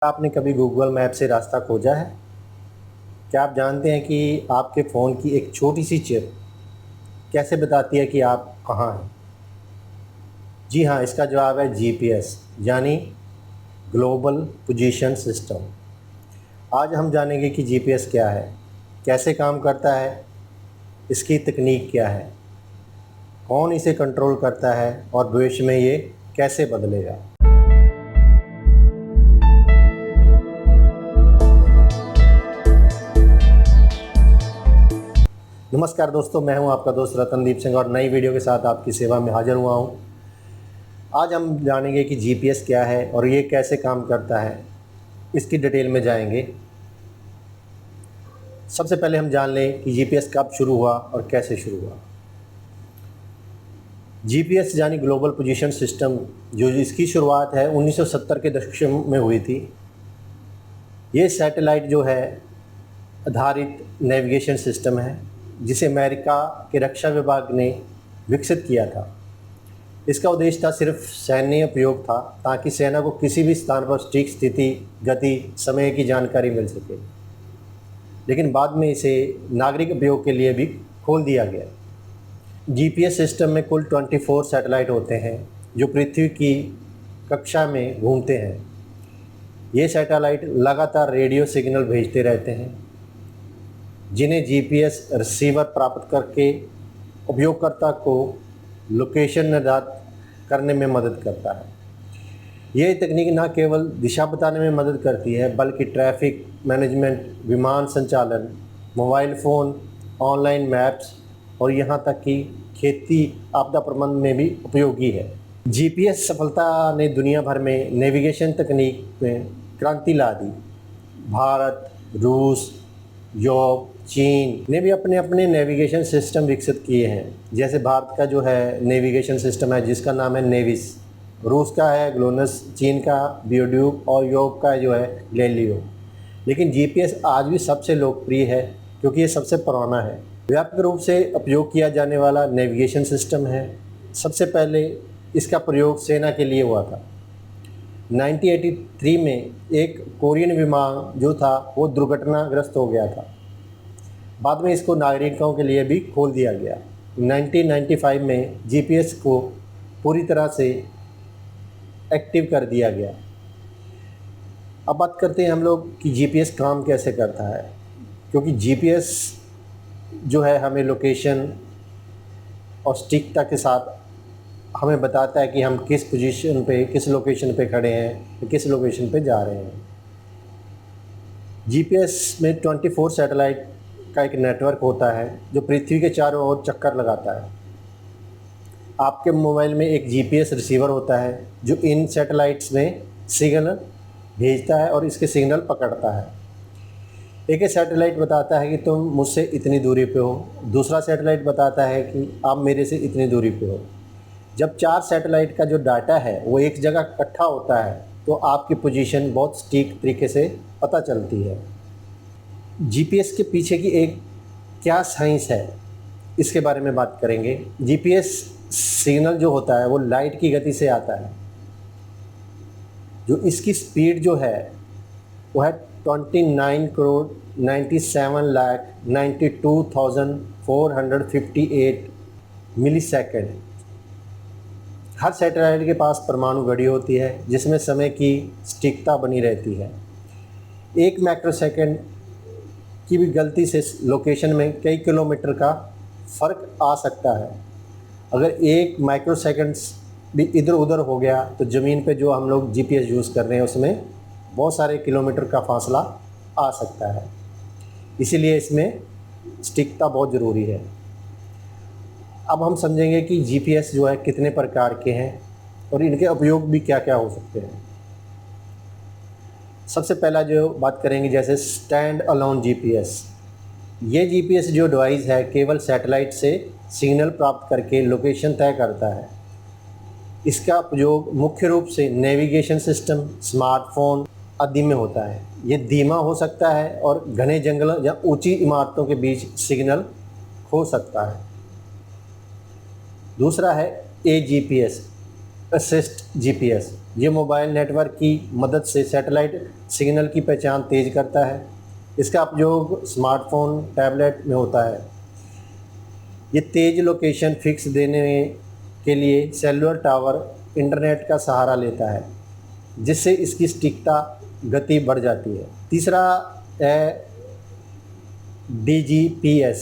आपने कभी Google map से रास्ता खोजा है? क्या आप जानते हैं कि आपके फ़ोन की एक छोटी सी चिप कैसे बताती है कि आप कहाँ हैं? जी हाँ, इसका जवाब है जीपीएस यानी ग्लोबल पोजीशन सिस्टम। आज हम जानेंगे कि जीपीएस क्या है, कैसे काम करता है, इसकी तकनीक क्या है, कौन इसे कंट्रोल करता है और भविष्य में ये कैसे बदलेगा। नमस्कार दोस्तों, मैं हूं आपका दोस्त रतनदीप सिंह और नई वीडियो के साथ आपकी सेवा में हाजिर हुआ हूं। आज हम जानेंगे कि जीपीएस क्या है और ये कैसे काम करता है, इसकी डिटेल में जाएंगे। सबसे पहले हम जान लें कि जीपीएस कब शुरू हुआ और कैसे शुरू हुआ। जीपीएस यानी ग्लोबल पोजीशन सिस्टम जो इसकी शुरुआत है 1970 के दशक में हुई थी। ये सैटेलाइट जो है आधारित नेविगेशन सिस्टम है जिसे अमेरिका के रक्षा विभाग ने विकसित किया था। इसका उद्देश्य था सिर्फ सैन्य उपयोग था ताकि सेना को किसी भी स्थान पर सटीक स्थिति, गति, समय की जानकारी मिल सके। लेकिन बाद में इसे नागरिक उपयोग के लिए भी खोल दिया गया। जीपीएस सिस्टम में कुल 24 सैटेलाइट होते हैं जो पृथ्वी की कक्षा में घूमते हैं। ये सैटेलाइट लगातार रेडियो सिग्नल भेजते रहते हैं जिन्हें जीपीएस रिसीवर प्राप्त करके उपयोगकर्ता को लोकेशन निर्धारित करने में मदद करता है। ये तकनीक न केवल दिशा बताने में मदद करती है बल्कि ट्रैफिक मैनेजमेंट, विमान संचालन, मोबाइल फ़ोन, ऑनलाइन मैप्स और यहाँ तक कि खेती आपदा प्रबंधन में भी उपयोगी है। जीपीएस सफलता ने दुनिया भर में नेविगेशन तकनीक में क्रांति ला दी। भारत, रूस, यूरोप, चीन ने भी अपने अपने नेविगेशन सिस्टम विकसित किए हैं। जैसे भारत का जो है नेविगेशन सिस्टम है जिसका नाम है नेविस, रूस का है ग्लोनस, चीन का बियोड्यूक और यूरोप का जो है गैलीलियो। लेकिन जीपीएस आज भी सबसे लोकप्रिय है क्योंकि ये सबसे पुराना है, व्यापक रूप से उपयोग किया जाने वाला नेविगेशन सिस्टम है। सबसे पहले इसका प्रयोग सेना के लिए हुआ था। 1983 में एक कोरियन विमान जो था वो दुर्घटनाग्रस्त हो गया था। बाद में इसको नागरिकों के लिए भी खोल दिया गया। 1995 में जीपीएस को पूरी तरह से एक्टिव कर दिया गया। अब बात करते हैं हम लोग कि जीपीएस काम कैसे करता है, क्योंकि जीपीएस जो है हमें लोकेशन और सटीकता के साथ हमें बताता है कि हम किस पोजीशन पे, किस लोकेशन पे खड़े हैं, किस लोकेशन पे जा रहे हैं। जीपीएस में 24 सैटेलाइट का एक नेटवर्क होता है जो पृथ्वी के चारों ओर चक्कर लगाता है। आपके मोबाइल में एक जीपीएस रिसीवर होता है जो इन सैटेलाइट्स में सिग्नल भेजता है और इसके सिग्नल पकड़ता है। एक सैटेलाइट बताता है कि तुम मुझसे इतनी दूरी पे हो, दूसरा सैटेलाइट बताता है कि आप मेरे से इतनी दूरी पे हो। जब 4 सैटेलाइट का जो डाटा है वो एक जगह इकट्ठा होता है तो आपकी पोजीशन बहुत सटीक तरीके से पता चलती है। जीपीएस के पीछे की एक क्या साइंस है, इसके बारे में बात करेंगे। जीपीएस सिग्नल जो होता है वो लाइट की गति से आता है। जो इसकी स्पीड जो है वो है 29,97,92,458 मिलीसेकंड। हर सैटेलाइट के पास परमाणु घड़ी होती है जिसमें समय की सटीकता बनी रहती है। एक माइक्रोसेकंड की भी गलती से लोकेशन में कई किलोमीटर का फ़र्क आ सकता है। अगर एक माइक्रोसेकंड भी इधर उधर हो गया तो ज़मीन पे जो हम लोग जीपीएस यूज़ कर रहे हैं उसमें बहुत सारे किलोमीटर का फासला आ सकता है। इसीलिए इसमें सटीकता बहुत ज़रूरी है। अब हम समझेंगे कि जीपीएस जो है कितने प्रकार के हैं और इनके उपयोग भी क्या क्या हो सकते हैं। सबसे पहला जो बात करेंगे जैसे स्टैंड अलोन जीपीएस। ये जीपीएस जो डिवाइस है केवल सैटेलाइट से सिग्नल प्राप्त करके लोकेशन तय करता है। इसका उपयोग मुख्य रूप से नेविगेशन सिस्टम, स्मार्टफोन आदि में होता है। ये धीमा हो सकता है और घने जंगलों या ऊंची इमारतों के बीच सिग्नल खो सकता है। दूसरा है AGPS, असिस्ट जीपीएस। ये मोबाइल नेटवर्क की मदद से सैटेलाइट सिग्नल की पहचान तेज़ करता है। इसका उपयोग स्मार्टफ़ोन, टैबलेट में होता है। ये तेज़ लोकेशन फिक्स देने के लिए सेलुलर टावर इंटरनेट का सहारा लेता है, जिससे इसकी सटीकता गति बढ़ जाती है। तीसरा है DGPS,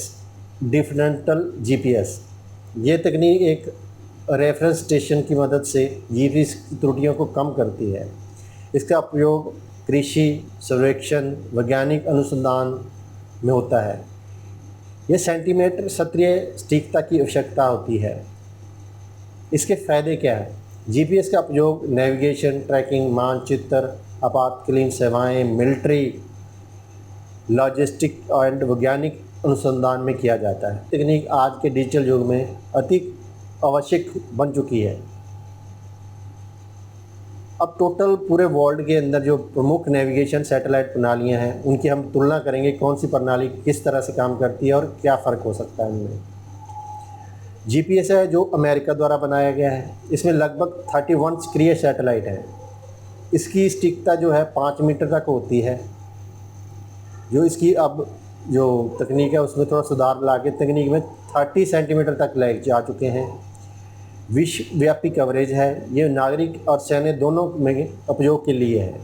डिफरेंशियल GPS। ये तकनीक एक रेफरेंस स्टेशन की मदद से जीपीएस की त्रुटियों को कम करती है। इसका उपयोग कृषि, सर्वेक्षण, वैज्ञानिक अनुसंधान में होता है। यह सेंटीमीटर सत्रीय सटीकता की आवश्यकता होती है। इसके फ़ायदे क्या हैं? जीपीएस का उपयोग नेविगेशन, ट्रैकिंग, मानचित्र, आपातकालीन सेवाएं, मिलिट्री, लॉजिस्टिक एंड वैज्ञानिक अनुसंधान में किया जाता है। तकनीक आज के डिजिटल युग में अति आवश्यक बन चुकी है। अब टोटल पूरे वर्ल्ड के अंदर जो प्रमुख नेविगेशन सैटेलाइट प्रणालियां हैं, उनकी हम तुलना करेंगे, कौन सी प्रणाली किस तरह से काम करती है और क्या फ़र्क हो सकता है उनमें। जीपीएस है जो अमेरिका द्वारा बनाया गया है। इसमें लगभग 31 सक्रिय सैटेलाइट हैं। इसकी सटीकता जो है 5 मीटर तक होती है। जो इसकी अब जो तकनीक है उसमें थोड़ा सुधार ला के तकनीक में 30 सेंटीमीटर तक ले जा चुके हैं। विश्वव्यापी कवरेज है। ये नागरिक और सैन्य दोनों में उपयोग के लिए है।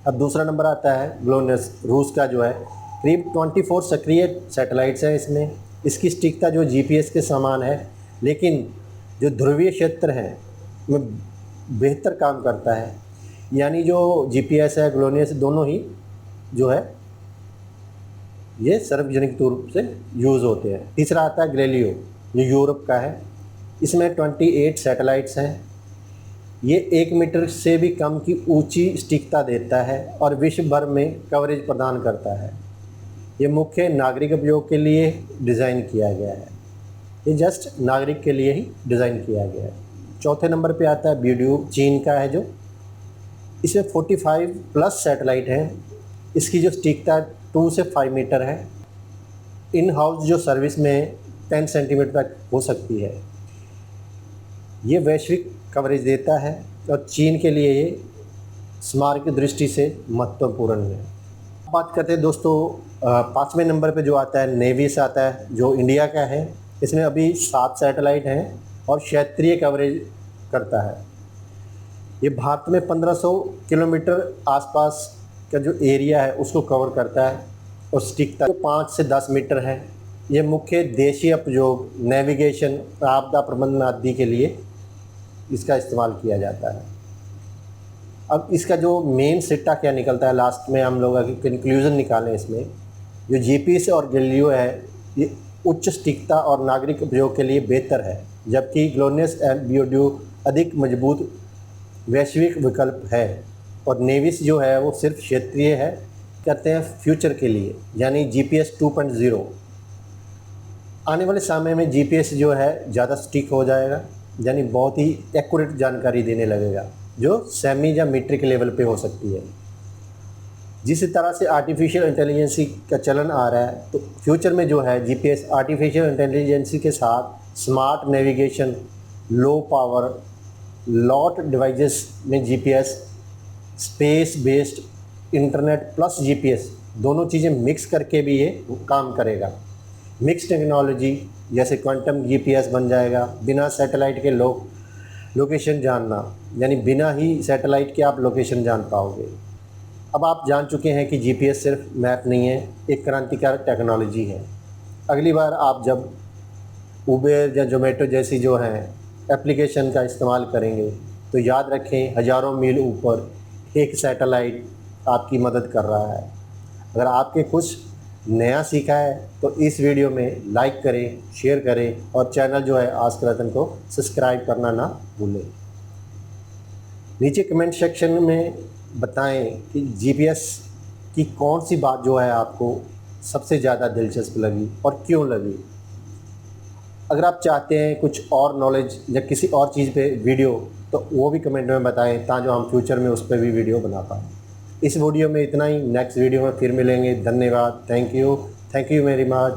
अब दूसरा नंबर आता है ग्लोनस, रूस का जो है। करीब 24 सक्रिय सैटेलाइट्स हैं इसमें। इसकी सटीकता जो जीपीएस के समान है, लेकिन जो ध्रुवीय क्षेत्र हैं में बेहतर काम करता है। यानी जो जीपीएस है, ग्लोनियस, दोनों ही जो है ये सार्वजनिक रूप से यूज़ होते हैं। तीसरा आता है गैलीलियो, जो यूरोप का है। इसमें 28 सैटेलाइट्स हैं। ये 1 मीटर से भी कम की ऊंची सटीकता देता है और विश्व भर में कवरेज प्रदान करता है। ये मुख्य नागरिक उपयोग के लिए डिज़ाइन किया गया है। ये जस्ट नागरिक के लिए ही डिज़ाइन किया गया है। चौथे नंबर पे आता है बीडीयू, चीन का है जो। इसमें 45 प्लस सैटेलाइट हैं। इसकी जो सटीकता 2 से 5 मीटर है। इन हाउस जो सर्विस में 10 सेंटीमीटर तक हो सकती है। ये वैश्विक कवरेज देता है और चीन के लिए ये स्मारक की दृष्टि से महत्वपूर्ण है। बात करते हैं दोस्तों 5वें नंबर पे जो आता है नेविस आता है, जो इंडिया का है। इसमें अभी 7 सैटेलाइट हैं और क्षेत्रीय कवरेज करता है। ये भारत में 1500 किलोमीटर आसपास का जो एरिया है उसको कवर करता है और सटीकता 5 से 10 मीटर है। ये मुख्य देशीय उपयोग, नेविगेशन, आपदा प्रबंधन आदि के लिए इसका इस्तेमाल किया जाता है। अब इसका जो मेन सिट्टा क्या निकलता है, लास्ट में हम लोग अगर कंक्लूजन निकालें इसमें, जो जीपीएस और गैलीलियो है ये उच्च सटीकता और नागरिक उपयोग के लिए बेहतर है, जबकि ग्लोनियस एंड बीडीयू अधिक मजबूत वैश्विक विकल्प है। और नेविस जो है वो सिर्फ क्षेत्रीय है, कहते हैं फ्यूचर के लिए, यानी जीपीएस 2.0। आने वाले समय में जीपीएस जो है ज़्यादा सटीक हो जाएगा, यानी बहुत ही एक्यूरेट जानकारी देने लगेगा, जो सेमी या मीट्रिक लेवल पे हो सकती है। जिस तरह से आर्टिफिशियल इंटेलिजेंसी का चलन आ रहा है, तो फ्यूचर में जो है जीपीएस आर्टिफिशियल इंटेलिजेंसी के साथ smart navigation, low power IoT devices में GPS, space based internet plus GPS, दोनों चीज़ें मिक्स करके भी ये काम करेगा। मिक्स टेक्नोलॉजी जैसे क्वांटम जीपीएस बन जाएगा। बिना सैटेलाइट के लोकेशन जानना, यानी बिना ही सैटेलाइट के आप लोकेशन जान पाओगे। अब आप जान चुके हैं कि जीपीएस सिर्फ मैप नहीं है, एक क्रांतिकारक टेक्नोलॉजी है। अगली बार आप जब उबेर या जोमेटो जैसी जो हैं एप्लीकेशन का इस्तेमाल करेंगे, तो याद रखें हज़ारों मील ऊपर एक सैटेलाइट आपकी मदद कर रहा है। अगर आपके कुछ नया सीखा है तो इस वीडियो में लाइक करें, शेयर करें और चैनल जो है आस्क रतन को सब्सक्राइब करना ना भूलें। नीचे कमेंट सेक्शन में बताएं कि जीपीएस की कौन सी बात जो है आपको सबसे ज़्यादा दिलचस्प लगी और क्यों लगी। अगर आप चाहते हैं कुछ और नॉलेज या किसी और चीज़ पे वीडियो, तो वो भी कमेंट में बताएं, ताकि हम फ्यूचर में उस पर भी वीडियो बना पाएँ। इस वीडियो में इतना ही। नेक्स्ट वीडियो में फिर मिलेंगे। धन्यवाद। Thank you very much.